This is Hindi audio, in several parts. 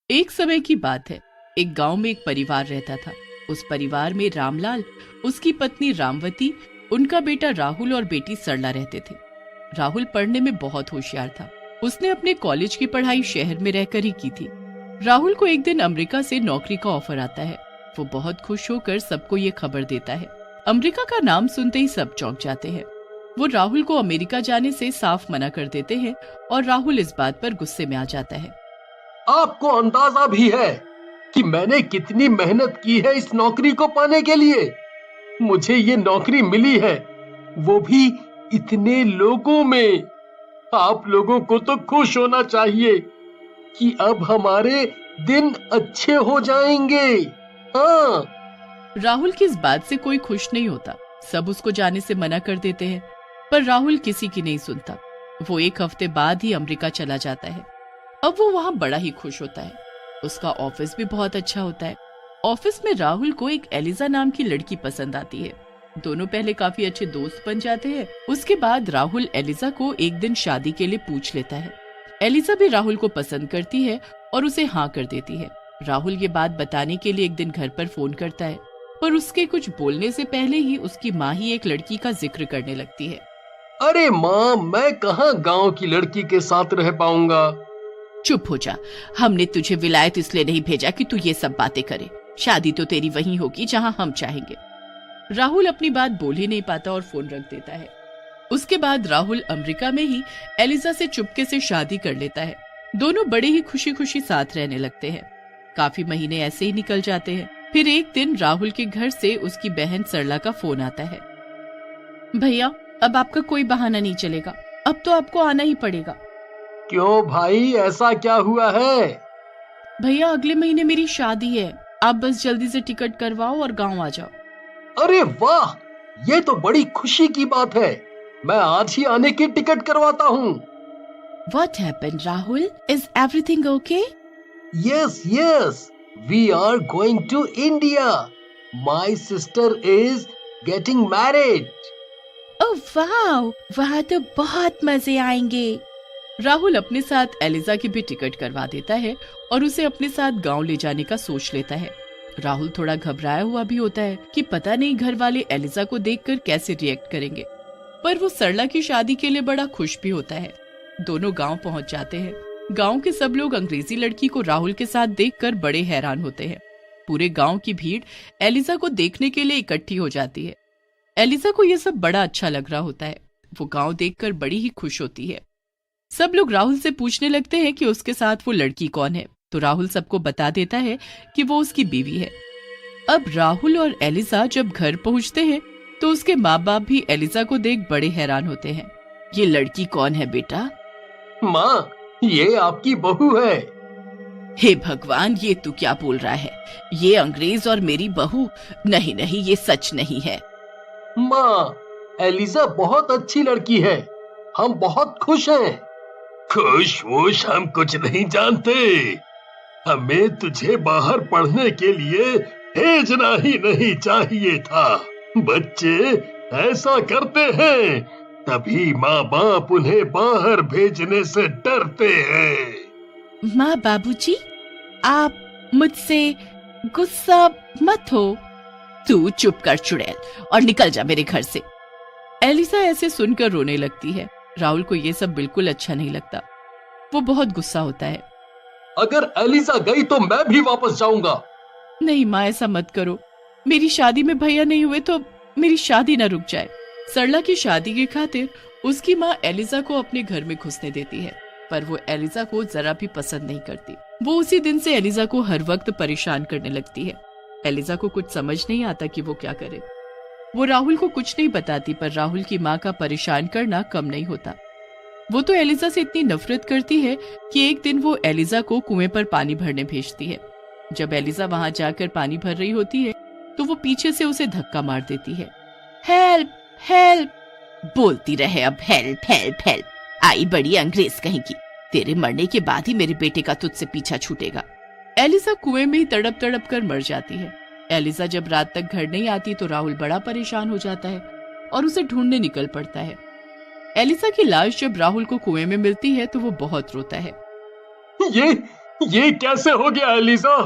एक समय की बात है। एक गांव में एक परिवार रहता था। उस परिवार में रामलाल, उसकी पत्नी रामवती, उनका बेटा राहुल और बेटी सरला रहते थे। राहुल पढ़ने में बहुत होशियार था। उसने अपने कॉलेज की पढ़ाई शहर में रहकर ही की थी। राहुल को एक दिन अमेरिका से नौकरी का ऑफर आता है। वो बहुत खुश होकर सबको ये खबर देता है। अमेरिका का नाम सुनते ही सब चौंक जाते हैं। वो राहुल को अमेरिका जाने से साफ मना कर देते हैं और राहुल इस बात पर गुस्से में आ जाता है। आपको अंदाजा भी है कि मैंने कितनी मेहनत की है इस नौकरी को पाने के लिए। मुझे ये नौकरी मिली है, वो भी इतने लोगों में। आप लोगों को तो खुश होना चाहिए कि अब हमारे दिन अच्छे हो जाएंगे। हाँ। राहुल की इस बात से कोई खुश नहीं होता। सब उसको जाने से मना कर देते हैं, पर राहुल किसी की नहीं सुनता। वो एक हफ्ते बाद ही अमेरिका चला जाता है। अब वो वहाँ बड़ा ही खुश होता है। उसका ऑफिस भी बहुत अच्छा होता है। ऑफिस में राहुल को एक एलिजा नाम की लड़की पसंद आती है। दोनों पहले काफी अच्छे दोस्त बन जाते हैं। उसके बाद राहुल एलिजा को एक दिन शादी के लिए पूछ लेता है। एलिजा भी राहुल को पसंद करती है और उसे हाँ कर देती है। राहुल ये बात बताने के लिए एक दिन घर पर फोन करता है, पर उसके कुछ बोलने से पहले ही उसकी माँ ही एक लड़की का जिक्र करने लगती है। अरे माँ, मैं कहाँ गांव की लड़की के साथ रह पाऊंगा। चुप हो जा। हमने तुझे विलायत इसलिए नहीं भेजा कि तू ये सब बातें करे। शादी तो तेरी वहीं होगी जहां हम चाहेंगे। राहुल अपनी बात बोल ही नहीं पाता और फोन रख देता है। उसके बाद राहुल अमेरिका में ही एलिजा से चुपके से शादी कर लेता है। दोनों बड़े ही खुशी खुशी साथ रहने लगते हैं। काफी महीने ऐसे ही निकल जाते हैं। फिर एक दिन राहुल के घर से उसकी बहन सरला का फोन आता है। भैया, अब आपका कोई बहाना नहीं चलेगा। अब तो आपको आना ही पड़ेगा। क्यों भाई, ऐसा क्या हुआ है? भैया, अगले महीने मेरी शादी है। आप बस जल्दी से टिकट करवाओ और गांव आ जाओ। अरे वाह, ये तो बड़ी खुशी की बात है। मैं आज ही आने की टिकट करवाता हूँ। What happened, Rahul? Is everything okay? Yes. We are going to India. My sister is getting married. Oh wow! वहाँ तो बहुत मजे आएंगे। राहुल अपने साथ एलिजा की भी टिकट करवा देता है और उसे अपने साथ गांव ले जाने का सोच लेता है। राहुल थोड़ा घबराया हुआ भी होता है कि पता नहीं घर वाले एलिजा को देखकर कैसे रिएक्ट करेंगे, पर वो सरला की शादी के लिए बड़ा खुश भी होता है। दोनों गांव पहुंच जाते हैं। गांव के सब लोग अंग्रेजी लड़की को राहुल के साथ देखकर बड़े हैरान होते हैं। पूरे गांव की भीड़ एलिजा को देखने के लिए इकट्ठी हो जाती है। एलिजा को यह सब बड़ा अच्छा लग रहा होता है। वो गांव देखकर बड़ी ही खुश होती है। सब लोग राहुल से पूछने लगते हैं कि उसके साथ वो लड़की कौन है, तो राहुल सबको बता देता है कि वो उसकी बीवी है। अब राहुल और एलिजा जब घर पहुंचते हैं तो उसके माँ बाप भी एलिजा को देख बड़े हैरान होते हैं। ये लड़की कौन है बेटा? माँ, ये आपकी बहू है। हे भगवान, ये तू क्या बोल रहा है? ये अंग्रेज और मेरी बहू? नहीं, ये सच नहीं है। माँ, एलिजा बहुत अच्छी लड़की है। हम बहुत खुश हैं। खुश हम कुछ नहीं जानते। हमें तुझे बाहर पढ़ने के लिए भेजना ही नहीं चाहिए था। बच्चे ऐसा करते हैं, तभी माँ बाप उन्हें बाहर भेजने से डरते हैं। माँ बाबूजी, आप मुझसे गुस्सा मत हो। तू चुप कर चुड़ैल और निकल जा मेरे घर से। एलिसा ऐसे सुनकर रोने लगती है। राहुल को ये सब बिल्कुल अच्छा नहीं लगता। वो बहुत गुस्सा होता है। अगर एलिसा गई तो मैं भी वापस जाऊंगा। नहीं माँ, ऐसा मत करो। मेरी शादी में भैया नहीं हुए तो मेरी शादी न रुक जाए। सरला की शादी की खातिर उसकी माँ एलिजा को अपने घर में घुसने देती है, पर वो एलिजा को जरा भी पसंद नहीं करती। वो उसी दिन से एलिजा को हर वक्त परेशान करने लगती है। एलिजा को कुछ समझ नहीं आता कि वो क्या करे। वो राहुल को कुछ नहीं बताती, पर राहुल की माँ का परेशान करना कम नहीं होता। वो तो एलिजा से इतनी नफरत करती है कि एक दिन वो एलिजा को कुएं पर पानी भरने भेजती है। जब एलिजा वहां जाकर पानी भर रही होती है तो वो पीछे से उसे धक्का मार देती है। हेल्प हेल्प बोलती रहे अब, हेल्प हेल्प हेल्प। आई बड़ी अंग्रेज कहीं की। तेरे मरने के बाद ही मेरे बेटे का तुझसे पीछा छूटेगा। एलिजा कुएं में ही तड़प तड़प कर मर जाती है। एलिजा जब रात तक घर नहीं आती तो राहुल बड़ा परेशान हो जाता है और उसे ढूंढने निकल पड़ता है। एलिजा की लाश जब राहुल को कुएं में मिलती है तो वो बहुत रोता है। ये कैसे हो गया एलिसा?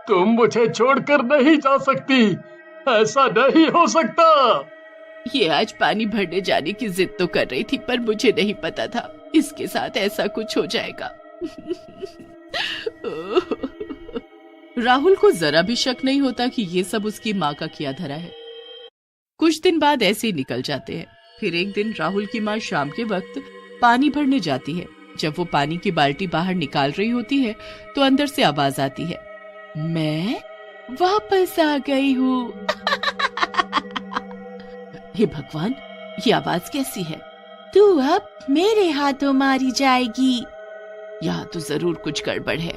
तुम मुझे छोड़कर नहीं जा सकती, ऐसा नहीं हो सकता। ये आज पानी भरने जाने की जिद तो कर रही थी, पर मुझे नहीं पता था इसके साथ ऐसा कुछ हो जाएगा। राहुल को जरा भी शक नहीं होता कि ये सब उसकी माँ का किया धरा है। कुछ दिन बाद ऐसे ही निकल जाते हैं। फिर एक दिन राहुल की माँ शाम के वक्त पानी भरने जाती है। जब वो पानी की बाल्टी बाहर निकाल रही होती है तो अंदर से आवाज आती है, मैं वापस आ गई हूँ। हे भगवान, ये आवाज कैसी है? तू अब मेरे हाथों मारी जाएगी। यहाँ तो जरूर कुछ गड़बड़ है।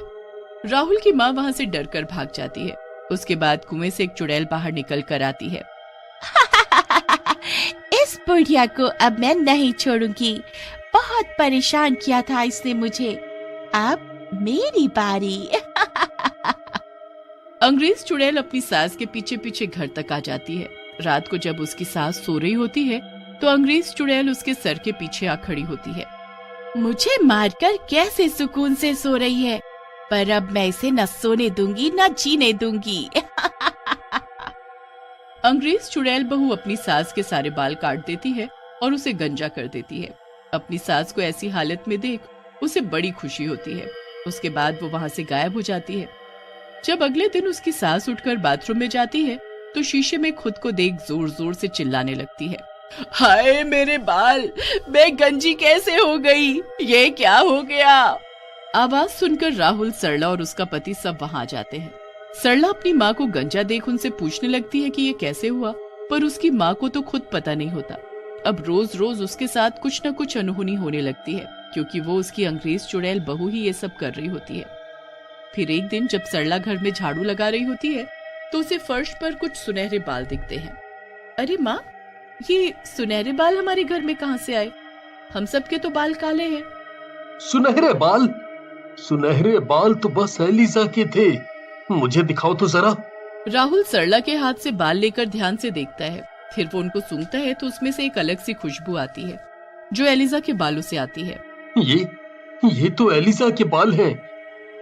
राहुल की माँ वहाँ से डरकर भाग जाती है। उसके बाद कुएं से एक चुड़ैल बाहर निकल कर आती है। इस बुढ़िया को अब मैं नहीं छोड़ूंगी, बहुत परेशान किया था इसने मुझे, अब मेरी बारी। अंग्रेज चुड़ैल अपनी सास के पीछे पीछे घर तक आ जाती है। रात को जब उसकी सास सो रही होती है तो अंग्रेज चुड़ैल उसके सर के पीछे आ खड़ी होती है। मुझे मारकर कैसे सुकून से सो रही है, पर अब मैं इसे न सोने दूंगी न जीने दूंगी। अंग्रेज चुड़ैल बहू अपनी सास के सारे बाल काट देती है और उसे गंजा कर देती है। अपनी सास को ऐसी हालत में देख उसे बड़ी खुशी होती है। उसके बाद वो वहां से गायब हो जाती है। जब अगले दिन उसकी सास उठकर बाथरूम में जाती है तो शीशे में खुद को देख जोर जोर से चिल्लाने लगती है, हाय मेरे बाल, मैं गंजी कैसे हो गई, ये क्या हो गया? आवाज सुनकर राहुल, सरला और उसका पति सब वहां आ जाते हैं। सरला अपनी माँ को गंजा देख उनसे पूछने लगती है कि ये कैसे हुआ, पर उसकी माँ को तो खुद पता नहीं होता। अब रोज रोज उसके साथ कुछ न कुछ अनहोनी होने लगती है, क्योंकि वो उसकी अंग्रेज चुड़ैल बहू ही ये सब कर रही होती है। फिर एक दिन जब सरला घर में झाड़ू लगा रही होती है तो उसे फर्श पर कुछ सुनहरे बाल दिखते हैं। अरे माँ, ये सुनहरे बाल हमारे घर में कहाँ से आए? हम सबके तो बाल काले हैं। सुनहरे बाल? सुनहरे बाल तो बस एलिसा के थे, मुझे दिखाओ तो जरा। राहुल सरला के हाथ से बाल लेकर ध्यान से देखता है। फिर वो उनको सूंघता है तो उसमें से एक अलग सी खुशबू आती है जो एलिसा के बालों से आती है। ये तो एलिसा के बाल हैं।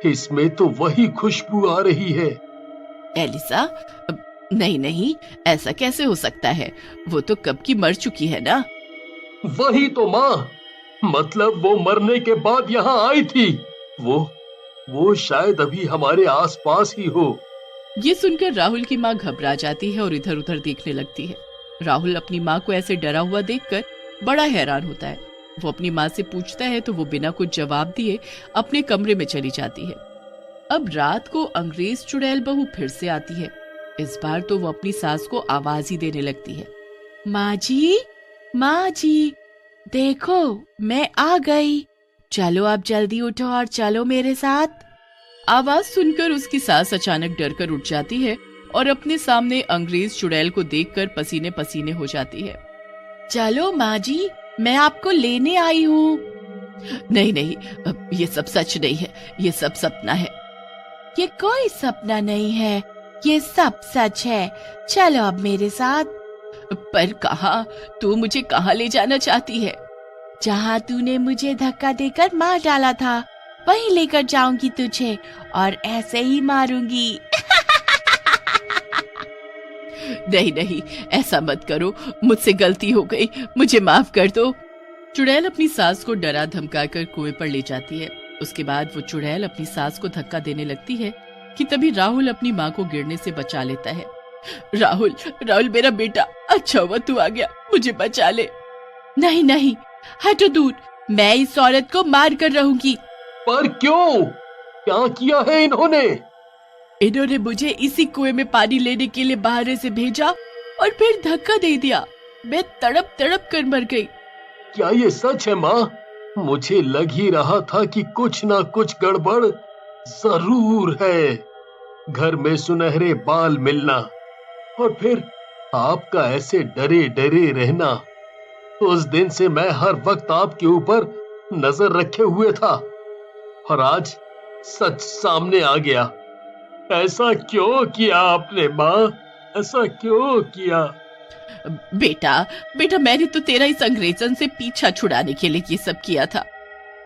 इसमें तो वही खुशबू आ रही है। एलिसा? नहीं नहीं, ऐसा कैसे हो सकता है? वो तो कब की मर चुकी है ना। वही तो माँ, मतलब वो मरने के बाद यहाँ आई थी। वो शायद अभी हमारे आसपास ही हो। ये सुनकर राहुल की माँ घबरा जाती है और इधर उधर देखने लगती है। राहुल अपनी माँ को ऐसे डरा हुआ देखकर बड़ा हैरान होता है। वो अपनी माँ से पूछता है तो वो बिना कुछ जवाब दिए अपने कमरे में चली जाती है। अब रात को अंग्रेज चुड़ैल बहू फिर से आती है। इस बार तो वो अपनी सास को आवाज ही देने लगती है, माँ जी, देखो मैं आ गई, चलो अब जल्दी उठो और चलो मेरे साथ। आवाज सुनकर उसकी सास अचानक डरकर उठ जाती है और अपने सामने अंग्रेज चुड़ैल को देखकर पसीने पसीने हो जाती है। चलो माँ जी, मैं आपको लेने आई हूँ। नहीं, ये सब सच नहीं है, ये सब सपना है। ये कोई सपना नहीं है, ये सब सच है, चलो अब मेरे साथ। पर कहाँ? तू मुझे कहाँ ले जाना चाहती है? जहाँ तूने मुझे धक्का देकर मार डाला था, वहीं लेकर जाऊंगी तुझे और ऐसे ही मारूंगी। नहीं, ऐसा मत करो, मुझसे गलती हो गई, मुझे माफ कर दो। चुड़ैल अपनी सास को डरा धमका कर कुएं पर ले जाती है। उसके बाद वो चुड़ैल अपनी सास को धक्का देने लगती है कि तभी राहुल अपनी माँ को गिरने से बचा लेता है। राहुल मेरा बेटा, अच्छा हुआ तू आ गया, मुझे बचा ले। नहीं, हटो दूर, मैं इस औरत को मार कर रहूंगी। पर क्यों? क्या किया है इन्होंने मुझे इसी कुएं में पानी लेने के लिए बाहर से भेजा और फिर धक्का दे दिया। मैं तड़प तड़प कर मर गई। क्या ये सच है माँ? मुझे लग ही रहा था कि कुछ ना कुछ गड़बड़ जरूर है। घर में सुनहरे बाल मिलना और फिर आपका ऐसे डरे डरे रहना। उस दिन से मैं हर वक्त आपके ऊपर नजर रखे हुए था और आज सच सामने आ गया। ऐसा क्यों किया आपने माँ? ऐसा क्यों किया? बेटा, मैंने तो तेरा इस अंग्रेजन से पीछा छुड़ाने के लिए ये सब किया था।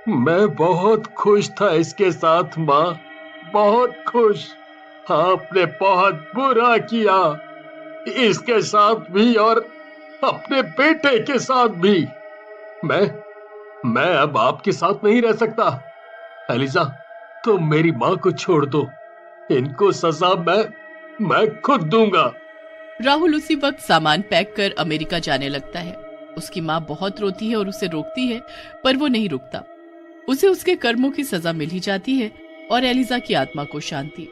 मैं बहुत खुश था इसके साथ माँ, बहुत खुश। आपने बहुत बुरा किया, इसके साथ भी और अपने बेटे के साथ भी। मैं अब आपके साथ नहीं रह सकता। एलिजा, तुम मेरी माँ को छोड़ दो। इनको सजा मैं खुद दूंगा। राहुल उसी वक्त सामान पैक कर अमेरिका जाने लगता है। उसकी माँ बहुत रोती है और उसे रोकती है, पर वो नहीं रुकता। उसे उसके कर्मों की सजा मिल ही जाती है और एलिजा की आत्मा को शांति।